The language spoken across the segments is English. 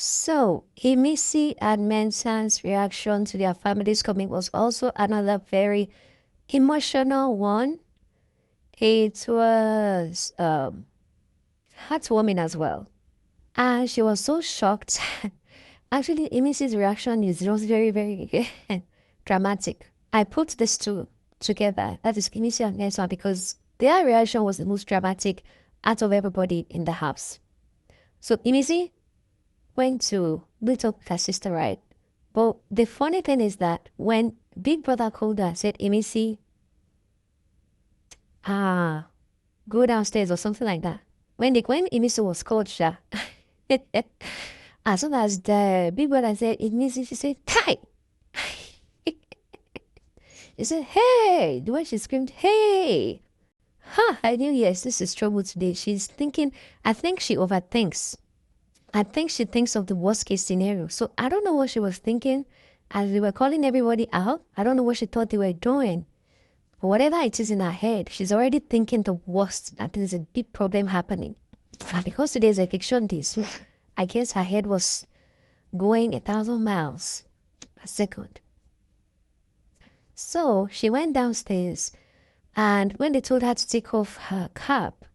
So, Imisi and Mensan's reaction to their family's coming was also another very emotional one. It was heartwarming as well. And she was so shocked. Actually, Imisi's reaction is just very, very dramatic. I put these two together, that is Imisi and Mensan, because their reaction was the most dramatic out of everybody in the house. So Imisi went to meet up with her sister, right? But the funny thing is that when Big Brother called her and said, Imisi, go downstairs or something like that. When Imisi was called, as soon as the Big Brother said, Imisi, she said, Hi! She said, Hey! The way she screamed, Hey! I knew, yes, this is trouble today. She's thinking, I think she overthinks. I think she thinks of the worst case scenario. So I don't know what she was thinking as they were calling everybody out. I don't know what she thought they were doing. But whatever it is in her head, she's already thinking the worst, that there's a big problem happening. And because today's eviction day, so I guess her head was going 1,000 miles a second. So she went downstairs, and when they told her to take off her cap,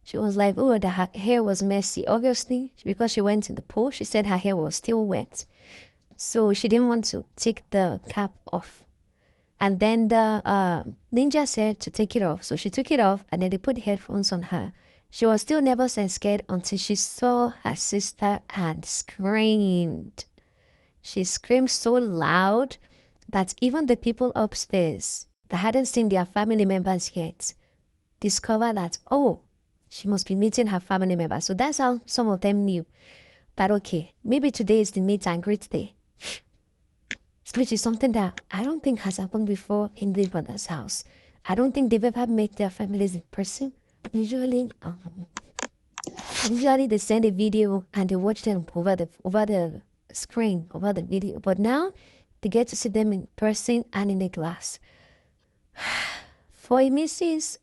she was like, oh, her hair was messy. Obviously, because she went in the pool, she said her hair was still wet. So she didn't want to take the cap off. And then the ninja said to take it off. So she took it off, and then they put headphones on her. She was still nervous and scared until she saw her sister and screamed. She screamed so loud that even the people upstairs that hadn't seen their family members yet discovered that, oh, she must be meeting her family members. So that's how some of them knew that, okay, maybe today is the meet and greet day. Which is something that I don't think has happened before in the brother's house. I don't think they've ever met their families in person. Usually they send a video and they watch them over the screen, over the video. But now they get to see them in person and in the glass. For Mrs.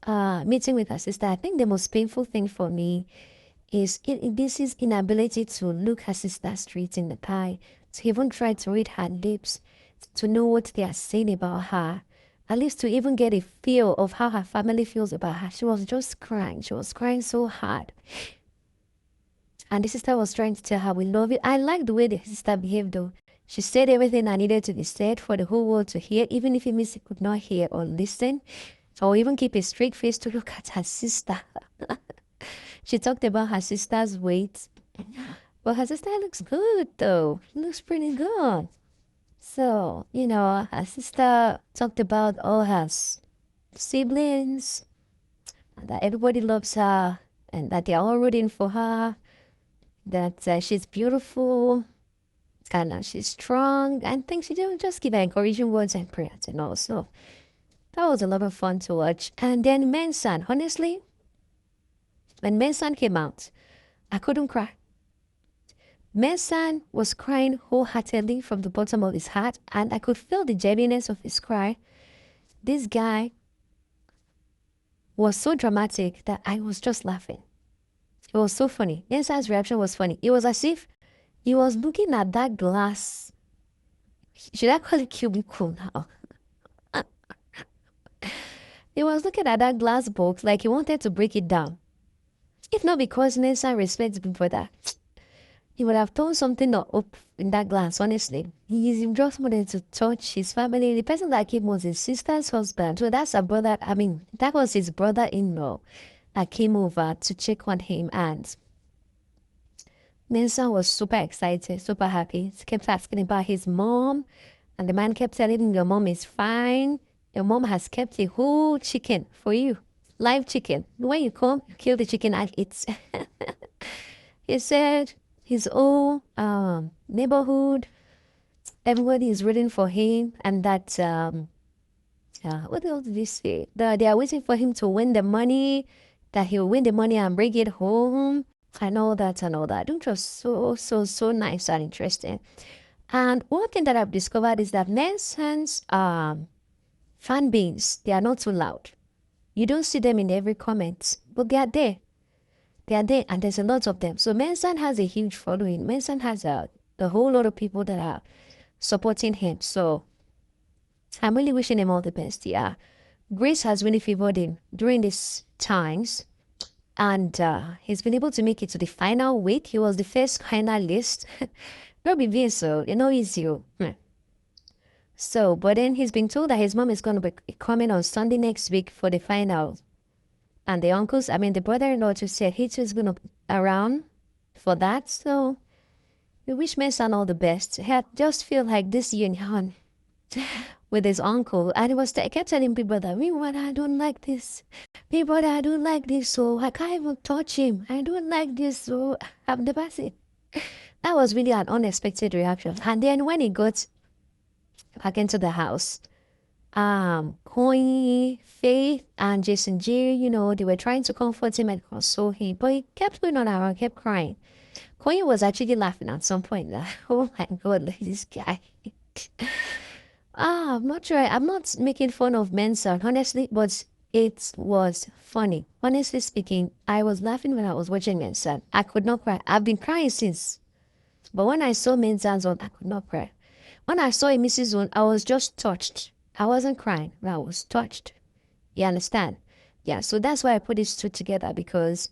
Meeting with her sister, I think the most painful thing for me is Mrs. inability to look her sister straight in the eye, to even try to read her lips, to know what they are saying about her, at least to even get a feel of how her family feels about her. She was just crying. She was crying so hard. And the sister was trying to tell her, we love you. I like the way the sister behaved though. She said everything that needed to be said for the whole world to hear, even if Missy could not hear or listen, or even keep a straight face to look at her sister. She talked about her sister's weight. Well, her sister looks good though. She looks pretty good. So, her sister talked about all her siblings, that everybody loves her, and that they're all rooting for her, that she's beautiful, and she's strong, and things she did just give her encouraging words and prayers and all. So that was a lot of fun to watch. And then Mensan, honestly, when Mensan came out, I couldn't cry. Mensan was crying wholeheartedly from the bottom of his heart, and I could feel the genuineness of his cry. This guy was so dramatic that I was just laughing. It was so funny. Mensan's reaction was funny. It was as if he was looking at that glass. Should I call it cubicle now? He was looking at that glass box like he wanted to break it down. If not because Mensan respects him for that, he would have thrown something up in that glass, honestly. He just wanted to touch his family. The person that came was his sister's husband. So that's a brother. That was his brother-in-law that came over to check on him. And Mensan was super excited, super happy. He kept asking about his mom. And the man kept telling him, your mom is fine. Your mom has kept a whole chicken for you. Live chicken. When you come, you kill the chicken and eat. He said his own neighborhood, everybody is rooting for him, and that what else did he say? They are waiting for him to win the money, that he'll win the money and bring it home, and all that and all that. It was so nice and interesting. And one thing that I've discovered is that Mensan's fan base, they are not too loud. You don't see them in every comment, but they are there. They are there, and there's a lot of them. So Mensan has a huge following. Mensan has a whole lot of people that are supporting him. So I'm really wishing him all the best. Yeah. Grace has really favored him during these times, and he's been able to make it to the final week. He was the first finalist. Not be being so, easy. So, but then he's been told that his mom is going to be coming on Sunday next week for the final. And the brother-in-law just said he too is going to be around for that. So, we wish Mensan all the best. I just feel like this union with his uncle, and I kept telling people that, me, what, I don't like this. People, I don't like this, so I can't even touch him. I don't like this, so I'm the person. That was really an unexpected reaction. And then when he got back into the house, Coin, Faith, and Jason J, they were trying to comfort him and console him, but he kept going on around, kept crying. Coin was actually laughing at some point. Oh my God, look at this guy. I'm not sure. I'm not making fun of Mensa, honestly, but it was funny. Honestly speaking, I was laughing when I was watching Mensa. I could not cry. I've been crying since. But when I saw Mensa's one, I could not cry. When I saw Imisi's one, I was just touched. I wasn't crying, but I was touched. You understand? Yeah, so that's why I put these two together, because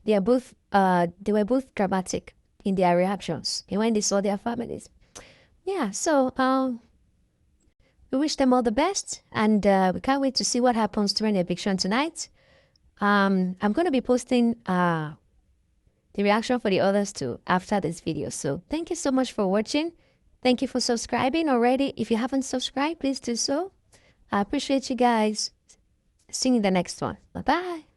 they were both dramatic in their reactions and when they saw their families. Yeah, so we wish them all the best, and we can't wait to see what happens during the eviction tonight. I'm going to be posting the reaction for the others too after this video. So thank you so much for watching. Thank you for subscribing already. If you haven't subscribed, please do so. I appreciate you guys. See you in the next one. Bye-bye.